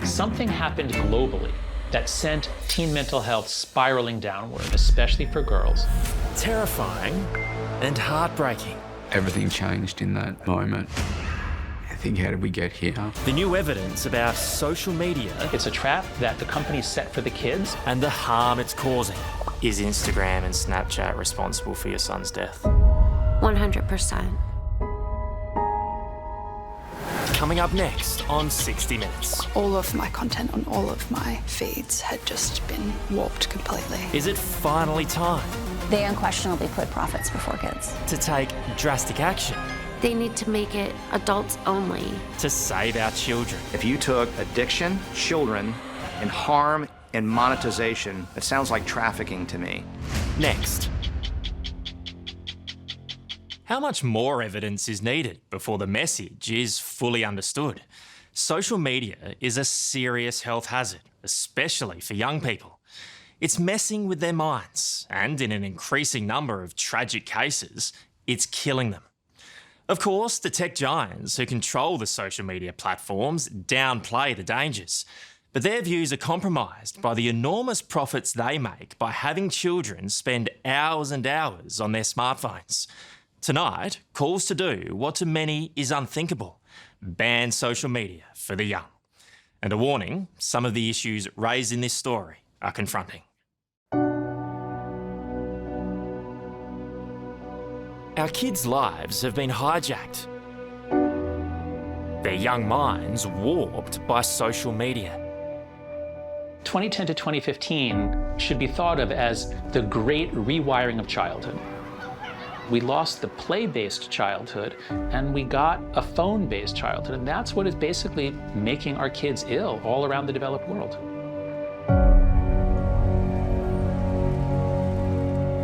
Something happened globally that sent teen mental health spiraling downward, especially for girls. Terrifying and heartbreaking. Everything changed in that moment. I think, how did we get here? The new evidence about social media. It's a trap that the companies set for the kids. And the harm it's causing. Is Instagram and Snapchat responsible for your son's death? 100%. Coming up next on 60 Minutes. All of my content on all of my feeds had just been warped completely. Is it finally time They unquestionably put profits before kids. to take drastic action They need to make it adults only. to save our children? If you took addiction, children, and harm and monetization, it sounds like trafficking to me. Next. How much more evidence is needed before the message is fully understood? Social media is a serious health hazard, especially for young people. It's messing with their minds, and in an increasing number of tragic cases, it's killing them. Of course, the tech giants who control the social media platforms downplay the dangers, but their views are compromised by the enormous profits they make by having children spend hours and hours on their smartphones. Tonight calls to do what to many is unthinkable: ban social media for the young. And a warning, some of the issues raised in this story are confronting. Our kids' lives have been hijacked. Their young minds warped by social media. 2010 to 2015 should be thought of as the great rewiring of childhood. We lost the play-based childhood and we got a phone-based childhood, and that's what is basically making our kids ill all around the developed world.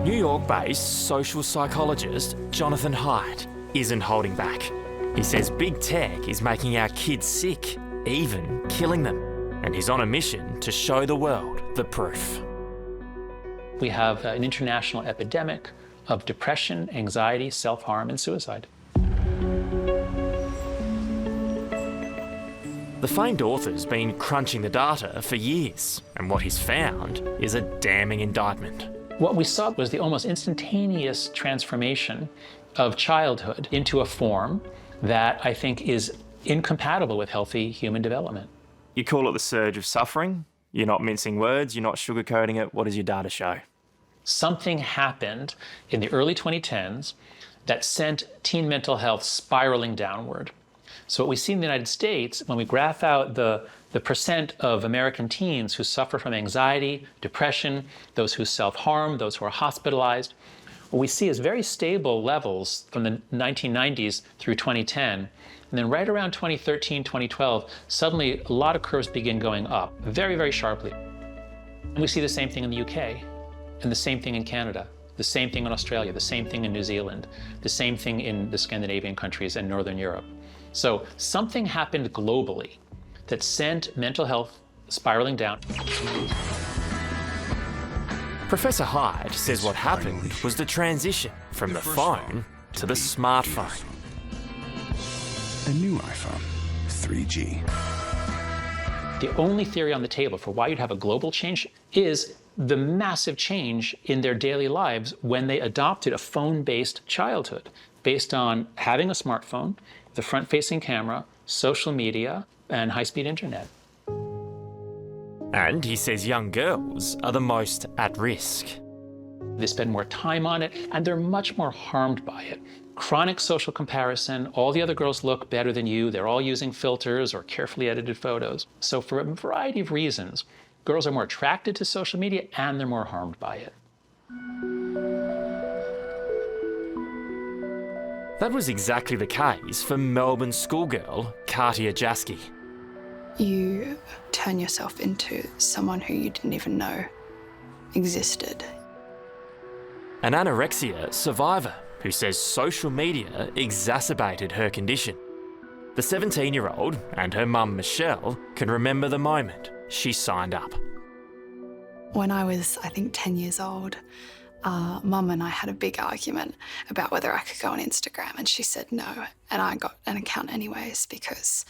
New York-based social psychologist Jonathan Haidt isn't holding back. He says big tech is making our kids sick, even killing them, and he's on a mission to show the world the proof. We have an international epidemic of depression, anxiety, self-harm, and suicide. The famed author's been crunching the data for years, and what he's found is a damning indictment. What we saw was the almost instantaneous transformation of childhood into a form that I think is incompatible with healthy human development. You call it the surge of suffering. You're not mincing words, you're not sugarcoating it. What does your data show? Something happened in the early 2010s that sent teen mental health spiraling downward. So what we see in the United States, when we graph out the percent of American teens who suffer from anxiety, depression, those who self-harm, those who are hospitalized, what we see is very stable levels from the 1990s through 2010. And then right around 2013, 2012, suddenly a lot of curves begin going up very, very sharply. And we see the same thing in the UK, and the same thing in Canada, the same thing in Australia, the same thing in New Zealand, the same thing in the Scandinavian countries and Northern Europe. So something happened globally that sent mental health spiraling down. Professor Haidt says what happened was the transition from the phone to the smartphone. A new iPhone, 3G. The only theory on the table for why you'd have a global change is the massive change in their daily lives when they adopted a phone-based childhood based on having a smartphone, the front-facing camera, social media, and high-speed internet. And he says young girls are the most at risk. They spend more time on it, and they're much more harmed by it. Chronic social comparison, all the other girls look better than you, they're all using filters or carefully edited photos. So for a variety of reasons, girls are more attracted to social media and they're more harmed by it. That was exactly the case for Melbourne schoolgirl Katia Jaski. You turn yourself into someone who you didn't even know existed. An anorexia survivor who says social media exacerbated her condition. The 17-year-old and her mum Michelle can remember the moment she signed up. When I was, I think, 10 years old, Mum and I had a big argument about whether I could go on Instagram, and she said no, and I got an account anyways because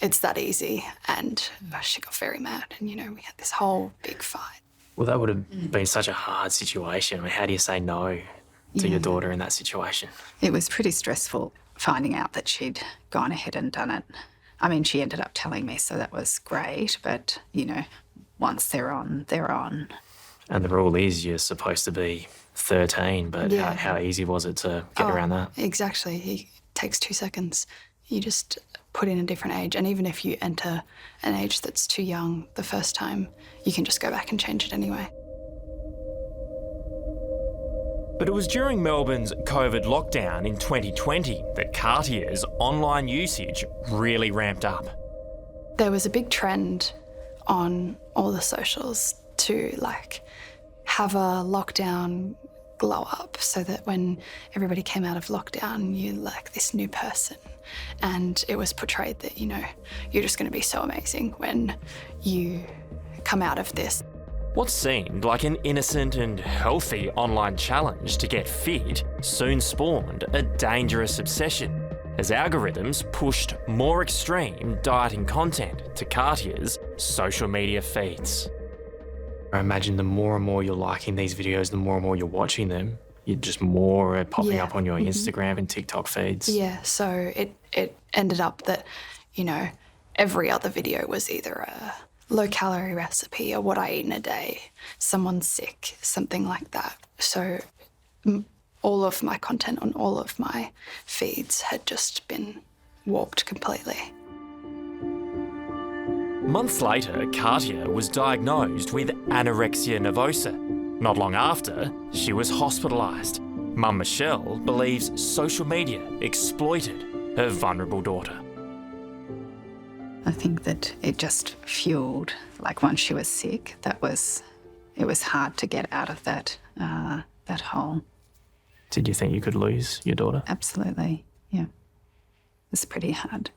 it's that easy, and she got very mad, and, we had this whole big fight. Well, that would have been such a hard situation. I mean, how do you say no to your daughter in that situation? It was pretty stressful finding out that she'd gone ahead and done it. I mean, she ended up telling me, so that was great, but, once they're on, they're on. And the rule is you're supposed to be 13, but how easy was it to get around that? Exactly. It takes 2 seconds. You just put in a different age, and even if you enter an age that's too young the first time, you can just go back and change it anyway. But it was during Melbourne's COVID lockdown in 2020 that Cartier's online usage really ramped up. There was a big trend on all the socials to have a lockdown glow up so that when everybody came out of lockdown, you're like this new person. And it was portrayed that, you're just going to be so amazing when you come out of this. What seemed like an innocent and healthy online challenge to get fit soon spawned a dangerous obsession as algorithms pushed more extreme dieting content to Cartier's social media feeds. I imagine the more and more you're liking these videos, the more and more you're watching them, you're just more popping up on your Instagram and TikTok feeds. Yeah, so it ended up that, every other video was either a low-calorie recipe or what I eat in a day, someone's sick, something like that. So all of my content on all of my feeds had just been warped completely. Months later, Cartier was diagnosed with anorexia nervosa. Not long after, she was hospitalised. Mum Michelle believes social media exploited her vulnerable daughter. I think that it just fueled, once she was sick, it was hard to get out of that hole. Did you think you could lose your daughter? Absolutely, yeah. It was pretty hard.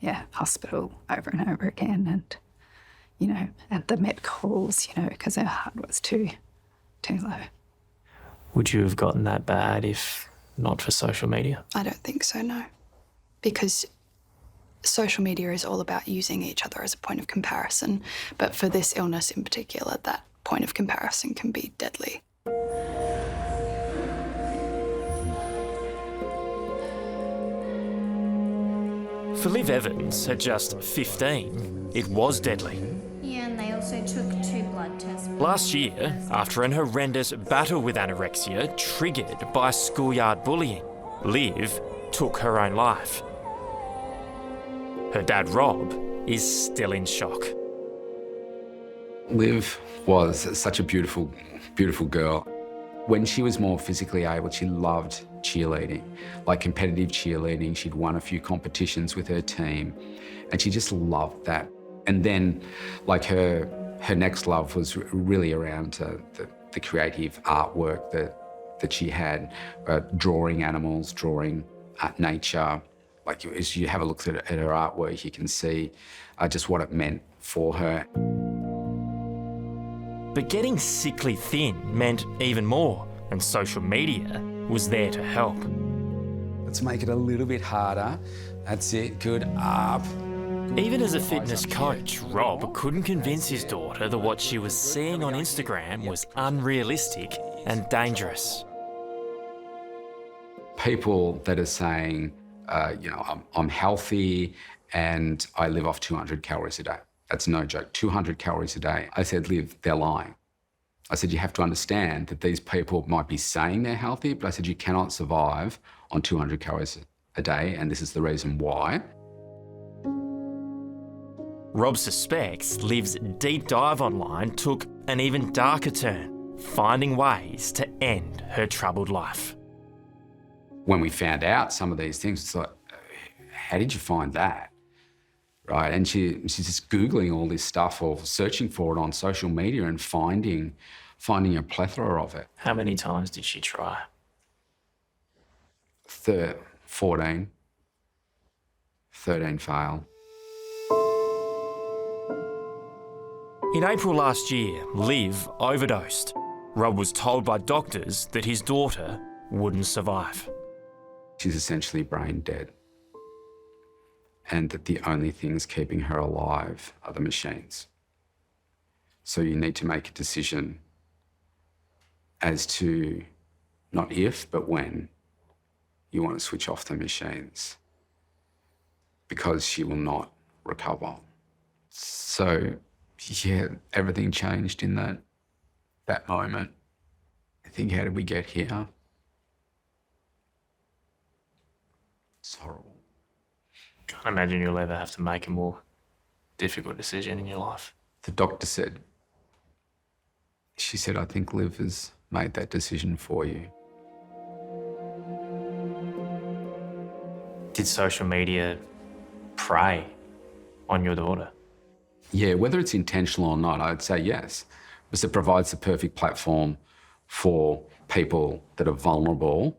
Yeah, hospital over and over again, and, and the met calls, because her heart was too low. Would you have gotten that bad if not for social media? I don't think so, no. Because social media is all about using each other as a point of comparison, but for this illness in particular, that point of comparison can be deadly. For Liv Evans, at just 15, it was deadly. Yeah, and they also took 2 blood tests. Last year, after an horrendous battle with anorexia triggered by schoolyard bullying, Liv took her own life. Her dad, Rob, is still in shock. Liv was such a beautiful, beautiful girl. When she was more physically able, she loved cheerleading, competitive cheerleading. She'd won a few competitions with her team, and she just loved that. And then, her next love was really around the creative artwork that she had, drawing animals, drawing nature. As you have a look at her artwork, you can see just what it meant for her. But getting sickly thin meant even more, and social media was there to help. Let's make it a little bit harder. That's it, good, up. Even as a fitness coach, Rob couldn't convince his daughter that what she was seeing on Instagram was unrealistic and dangerous. People that are saying, I'm healthy and I live off 200 calories a day. That's no joke, 200 calories a day. I said, Liv, they're lying. I said, you have to understand that these people might be saying they're healthy, but I said, you cannot survive on 200 calories a day, and this is the reason why. Rob suspects Liv's deep dive online took an even darker turn, finding ways to end her troubled life. When we found out some of these things, it's like, how did you find that? Right, and she's just Googling all this stuff or searching for it on social media and finding a plethora of it. How many times did she try? 14. 13 failed. In April last year, Liv overdosed. Rob was told by doctors that his daughter wouldn't survive. She's essentially brain dead, and that the only things keeping her alive are the machines. So you need to make a decision as to not if, but when you want to switch off the machines, because she will not recover. So, yeah, everything changed in that moment. I think, how did we get here? It's horrible. Can't imagine you'll ever have to make a more difficult decision in your life. The doctor said, she said, I think Liv has made that decision for you. Did social media prey on your daughter? Yeah, whether it's intentional or not, I'd say yes, because it provides the perfect platform for people that are vulnerable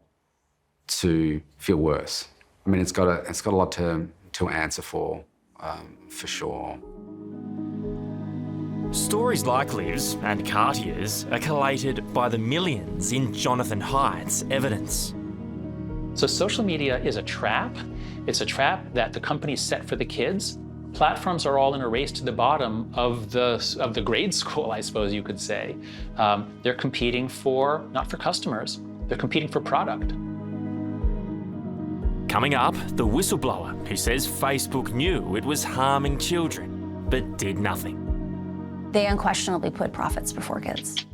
to feel worse. I mean, it's got a lot to answer for sure. Stories like Liv's and Cartier's are collated by the millions in Jonathan Haidt's evidence. So social media is a trap. It's a trap that the companies set for the kids. Platforms are all in a race to the bottom of the grade school, I suppose you could say. They're competing not for customers, they're competing for product. Coming up, the whistleblower who says Facebook knew it was harming children, but did nothing. They unquestionably put profits before kids.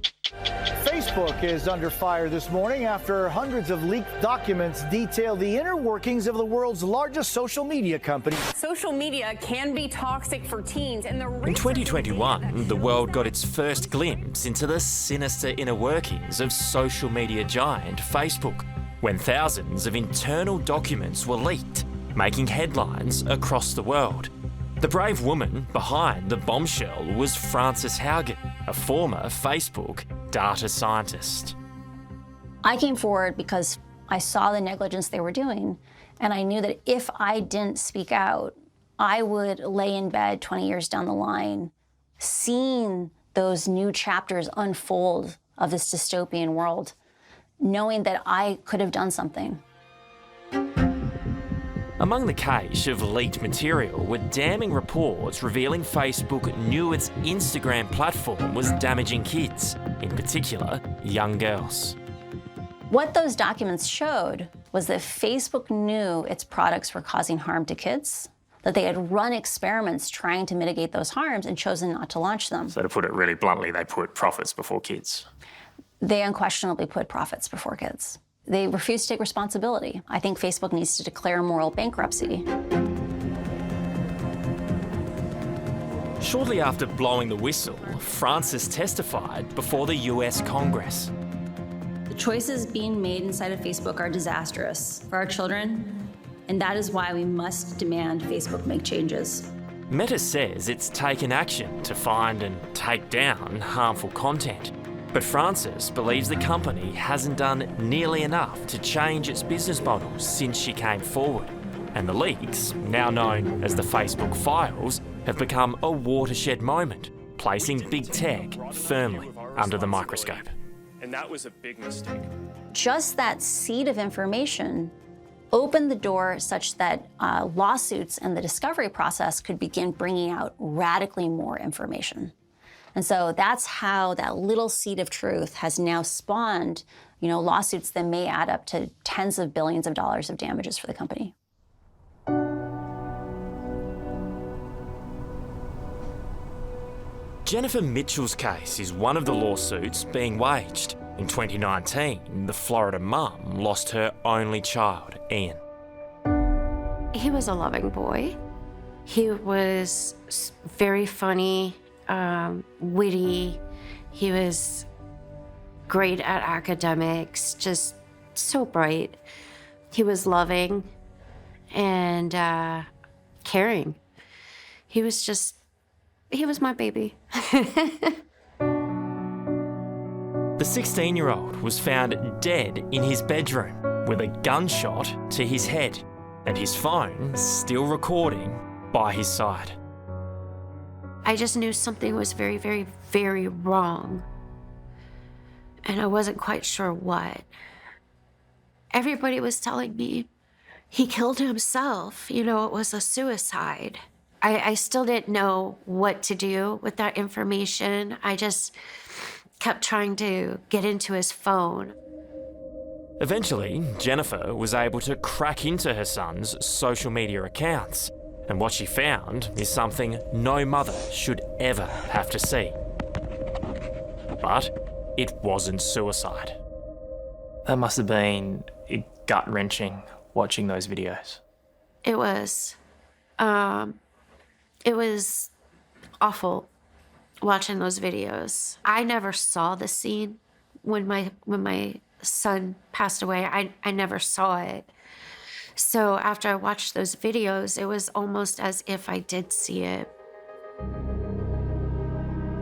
Facebook is under fire this morning after hundreds of leaked documents detail the inner workings of the world's largest social media company. Social media can be toxic for teens, and in 2021, the world got its first glimpse into the sinister inner workings of social media giant Facebook, when thousands of internal documents were leaked, making headlines across the world. The brave woman behind the bombshell was Frances Haugen, a former Facebook data scientist. I came forward because I saw the negligence they were doing, and I knew that if I didn't speak out, I would lay in bed 20 years down the line, seeing those new chapters unfold of this dystopian world, knowing that I could have done something. Among the cache of leaked material were damning reports revealing Facebook knew its Instagram platform was damaging kids, in particular, young girls. What those documents showed was that Facebook knew its products were causing harm to kids, that they had run experiments trying to mitigate those harms and chosen not to launch them. So to put it really bluntly, they put profits before kids. They unquestionably put profits before kids. They refuse to take responsibility. I think Facebook needs to declare moral bankruptcy. Shortly after blowing the whistle, Frances testified before the US Congress. The choices being made inside of Facebook are disastrous for our children, and that is why we must demand Facebook make changes. Meta says it's taken action to find and take down harmful content. But Frances believes the company hasn't done nearly enough to change its business model since she came forward. And the leaks, now known as the Facebook files, have become a watershed moment, placing big tech firmly under the microscope. And that was a big mistake. Just that seed of information opened the door such that lawsuits and the discovery process could begin bringing out radically more information. And so that's how that little seed of truth has now spawned, lawsuits that may add up to tens of billions of dollars of damages for the company. Jennifer Mitchell's case is one of the lawsuits being waged. In 2019, the Florida mum lost her only child, Ian. He was a loving boy. He was very funny. Witty. He was great at academics, just so bright. He was loving and caring. He was my baby. The 16-year-old was found dead in his bedroom with a gunshot to his head and his phone still recording by his side. I just knew something was very, very, very wrong. and I wasn't quite sure what. Everybody was telling me he killed himself. You know, it was a suicide. I still didn't know what to do with that information. I just kept trying to get into his phone. Eventually, Jennifer was able to crack into her son's social media accounts, and what she found is something no mother should ever have to see. But it wasn't suicide. That must have been gut-wrenching watching those videos. It was awful watching those videos. I never saw the scene when my son passed away. I never saw it. So after I watched those videos, it was almost as if I did see it.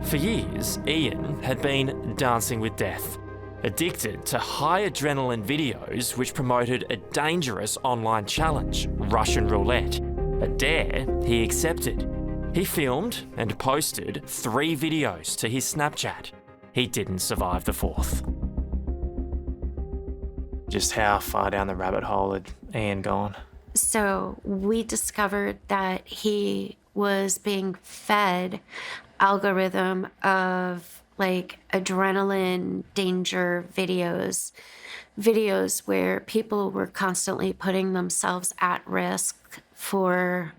For years, Ian had been dancing with death, addicted to high adrenaline videos which promoted a dangerous online challenge, Russian roulette, a dare he accepted. He filmed and posted 3 videos to his Snapchat. He didn't survive the 4th. Just how far down the rabbit hole had Ian gone? So we discovered that he was being fed algorithm of like adrenaline danger videos where people were constantly putting themselves at risk for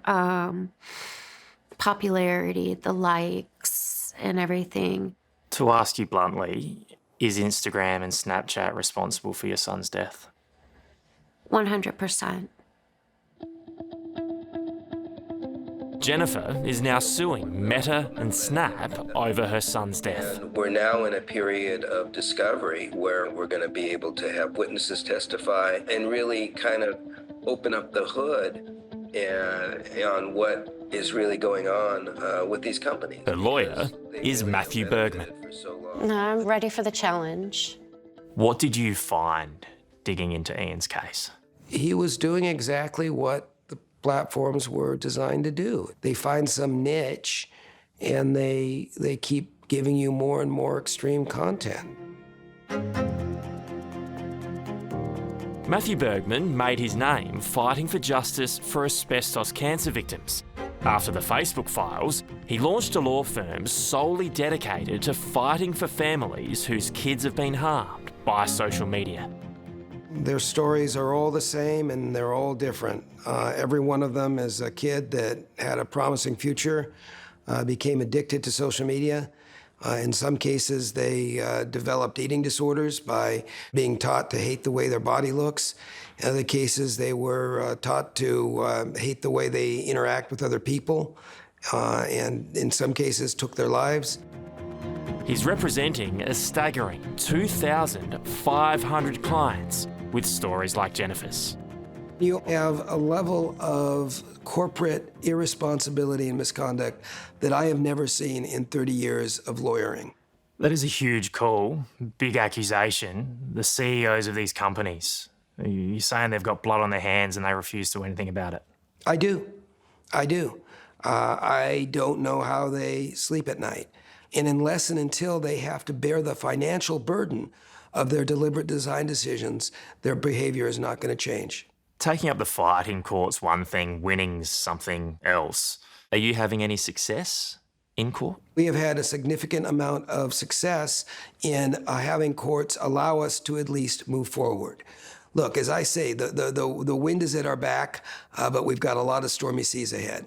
popularity, the likes and everything. To ask you bluntly, is Instagram and Snapchat responsible for your son's death? 100%. Jennifer is now suing Meta and Snap over her son's death. And we're now in a period of discovery where we're going to be able to have witnesses testify and really kind of open up the hood on what is really going on with these companies. Her lawyer is Matthew Bergman. I'm ready for the challenge. What did you find digging into Ian's case? He was doing exactly what the platforms were designed to do. They find some niche and they keep giving you more and more extreme content. Matthew Bergman made his name fighting for justice for asbestos cancer victims. After the Facebook files, he launched a law firm solely dedicated to fighting for families whose kids have been harmed by social media. Their stories are all the same and they're all different. Every one of them is a kid that had a promising future, became addicted to social media. In some cases, they developed eating disorders by being taught to hate the way their body looks. In other cases, they were taught to hate the way they interact with other people, and in some cases took their lives. He's representing a staggering 2,500 clients with stories like Jennifer's. You have a level of corporate irresponsibility and misconduct that I have never seen in 30 years of lawyering. That is a huge call, big accusation. The CEOs of these companies, you're saying they've got blood on their hands and they refuse to do anything about it? I do. I don't know how they sleep at night. And unless and until they have to bear the financial burden of their deliberate design decisions, their behavior is not going to change. Taking up the fight in court's one thing, winning's something else. Are you having any success in court? We have had a significant amount of success in having courts allow us to at least move forward. Look, as I say, the wind is at our back, but we've got a lot of stormy seas ahead.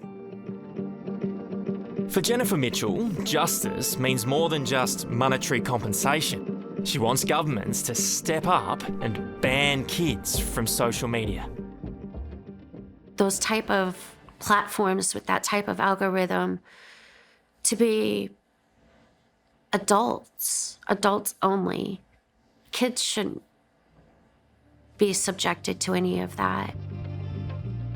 For Jennifer Mitchell, justice means more than just monetary compensation. She wants governments to step up and ban kids from social media. Those type of platforms with that type of algorithm to be adults only. Kids shouldn't be subjected to any of that.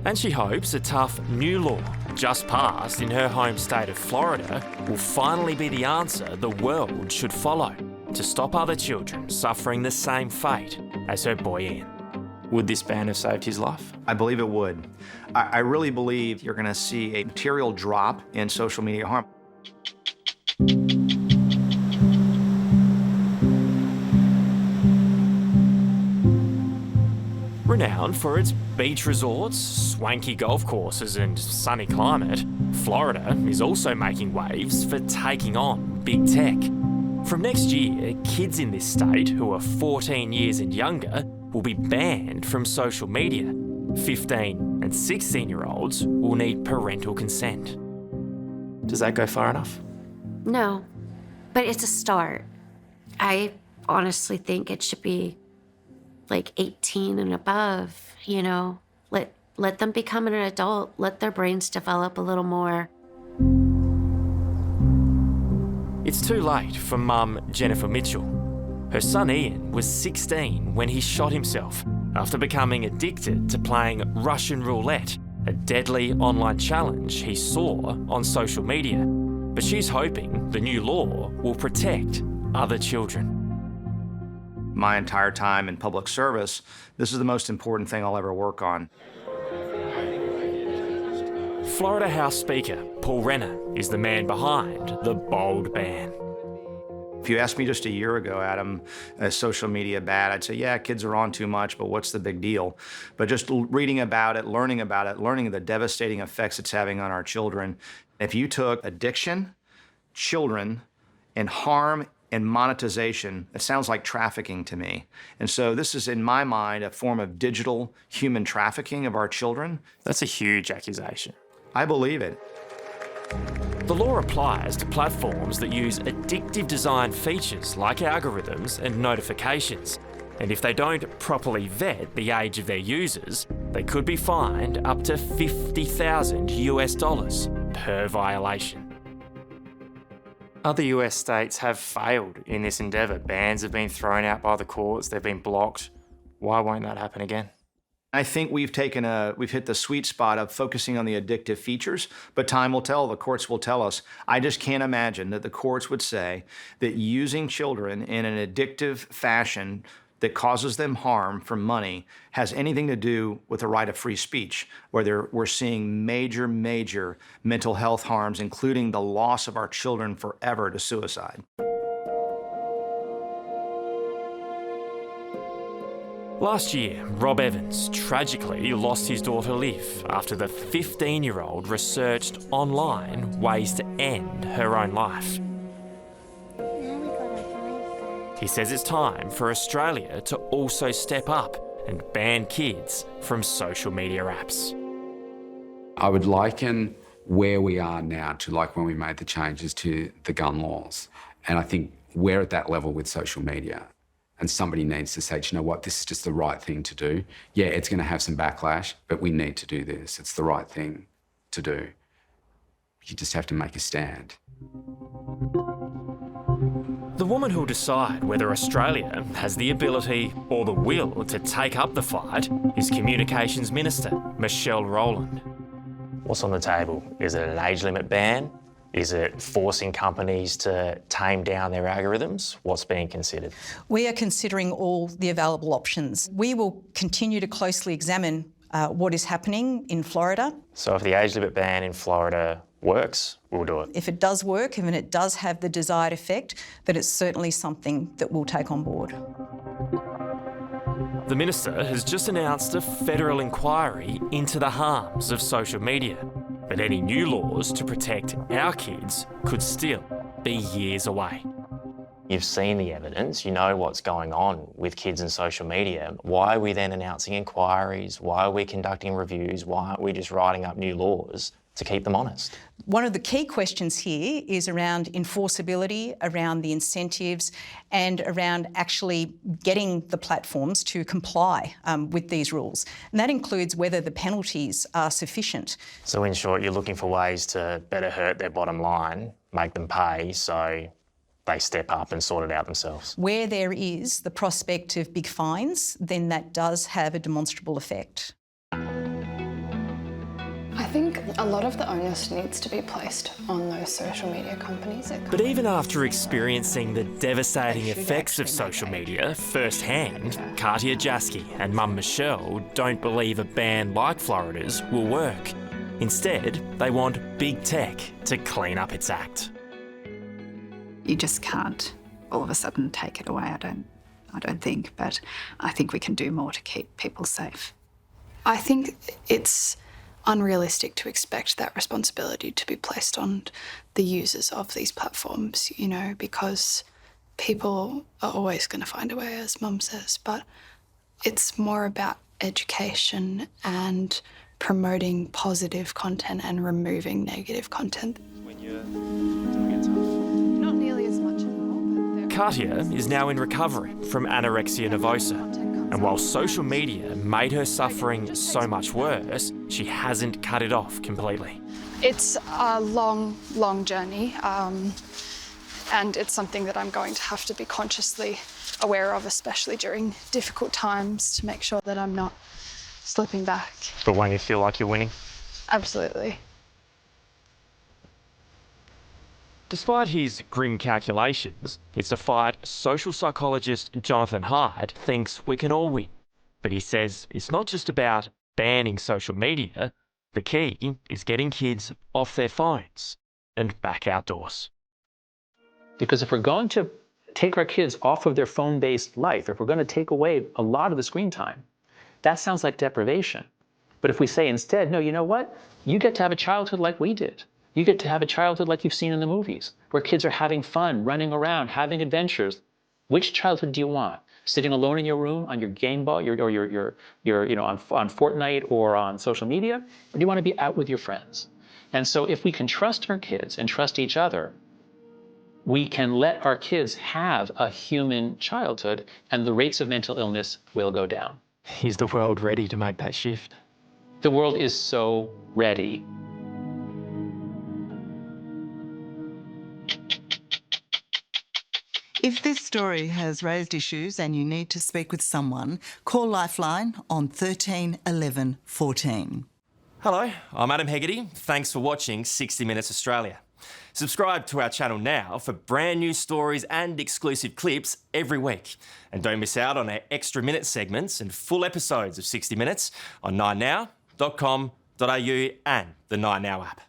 And she hopes a tough new law just passed in her home state of Florida will finally be the answer the world should follow to stop other children suffering the same fate as her boy Ian. Would this ban have saved his life? I believe it would. I really believe you're going to see a material drop in social media harm. renowned for its beach resorts, swanky golf courses and sunny climate, Florida is also making waves for taking on big tech. From next year, kids in this state who are 14 years and younger will be banned from social media. 15 and 16-year-olds will need parental consent. Does that go far enough? No, but it's a start. I honestly think it should be like 18 and above, you know. Let them become an adult, let their brains develop a little more. It's too late for mum Jennifer Mitchell. Her son Ian was 16 when he shot himself after becoming addicted to playing Russian roulette, a deadly online challenge he saw on social media. But she's hoping the new law will protect other children. My entire time in public service, this is the most important thing I'll ever work on. Florida House Speaker Paul Renner is the man behind the bold ban. If you asked me just a year ago, Adam, is social media bad? I'd say, yeah, kids are on too much, but what's the big deal? But just reading about it, learning the devastating effects it's having on our children. If you took addiction, children, and harm and monetization, it sounds like trafficking to me. And so this is, in my mind, a form of digital human trafficking of our children. That's a huge accusation. I believe it. The law applies to platforms that use addictive design features like algorithms and notifications. And if they don't properly vet the age of their users, they could be fined up to $50,000 per violation. Other US states have failed in this endeavour. Bans have been thrown out by the courts, they've been blocked. Why won't that happen again? I think we've hit the sweet spot of focusing on the addictive features, but time will tell, the courts will tell us. I just can't imagine that the courts would say that using children in an addictive fashion that causes them harm for money has anything to do with the right of free speech, where we're seeing major, major mental health harms, including the loss of our children forever to suicide. Last year, Rob Evans tragically lost his daughter Liv after the 15-year-old researched online ways to end her own life. He says it's time for Australia to also step up and ban kids from social media apps. I would liken where we are now to like when we made the changes to the gun laws. And I think we're at that level with social media. And somebody needs to say, you know what, this is just the right thing to do. Yeah, it's going to have some backlash, but we need to do this. It's the right thing to do. You just have to make a stand. The woman who'll decide whether Australia has the ability or the will to take up the fight is Communications Minister Michelle Rowland. What's on the table? Is it an age limit ban? Is it forcing companies to tame down their algorithms? What's being considered? We are considering all the available options. We will continue to closely examine what is happening in Florida. So if the age limit ban in Florida works, we'll do it. If it does work, and it does have the desired effect, then it's certainly something that we'll take on board. The Minister has just announced a federal inquiry into the harms of social media. But any new laws to protect our kids could still be years away. You've seen the evidence, you know what's going on with kids and social media. Why are we then announcing inquiries? Why are we conducting reviews? Why aren't we just writing up new laws to keep them honest? One of the key questions here is around enforceability, around the incentives, and around actually getting the platforms to comply with these rules. And that includes whether the penalties are sufficient. So in short, you're looking for ways to better hurt their bottom line, make them pay, so they step up and sort it out themselves. Where there is the prospect of big fines, then that does have a demonstrable effect. I think a lot of the onus needs to be placed on those social media companies. But even after experiencing the devastating effects of social media firsthand, Katia Jaski and Mum Michelle don't believe a ban like Florida's will work. Instead, they want big tech to clean up its act. You just can't all of a sudden take it away. I don't think, but I think we can do more to keep people safe. I think it's unrealistic to expect that responsibility to be placed on the users of these platforms, you know, because people are always going to find a way, as Mum says, but it's more about education and promoting positive content and removing negative content. Not nearly as much anymore. Katia is now in recovery from anorexia nervosa. And while social media made her suffering so much worse, she hasn't cut it off completely. It's a long, long journey, and it's something that I'm going to have to be consciously aware of, especially during difficult times, to make sure that I'm not slipping back. But when you feel like you're winning? Absolutely. Despite his grim calculations, it's a fight social psychologist Jonathan Hyde thinks we can all win. But he says it's not just about banning social media. The key is getting kids off their phones and back outdoors. Because if we're going to take our kids off of their phone-based life, if we're going to take away a lot of the screen time, that sounds like deprivation. But if we say instead, no, you know what? You get to have a childhood like we did. You get to have a childhood like you've seen in the movies, where kids are having fun, running around, having adventures. Which childhood do you want? Sitting alone in your room on your Game Boy, on Fortnite or on social media? Or do you want to be out with your friends? And so if we can trust our kids and trust each other, we can let our kids have a human childhood and the rates of mental illness will go down. Is the world ready to make that shift? The world is so ready. If this story has raised issues and you need to speak with someone, call Lifeline on 13 11 14. Hello, I'm Adam Hegarty. Thanks for watching 60 Minutes Australia. Subscribe to our channel now for brand new stories and exclusive clips every week. And don't miss out on our extra minute segments and full episodes of 60 Minutes on 9now.com.au and the 9Now app.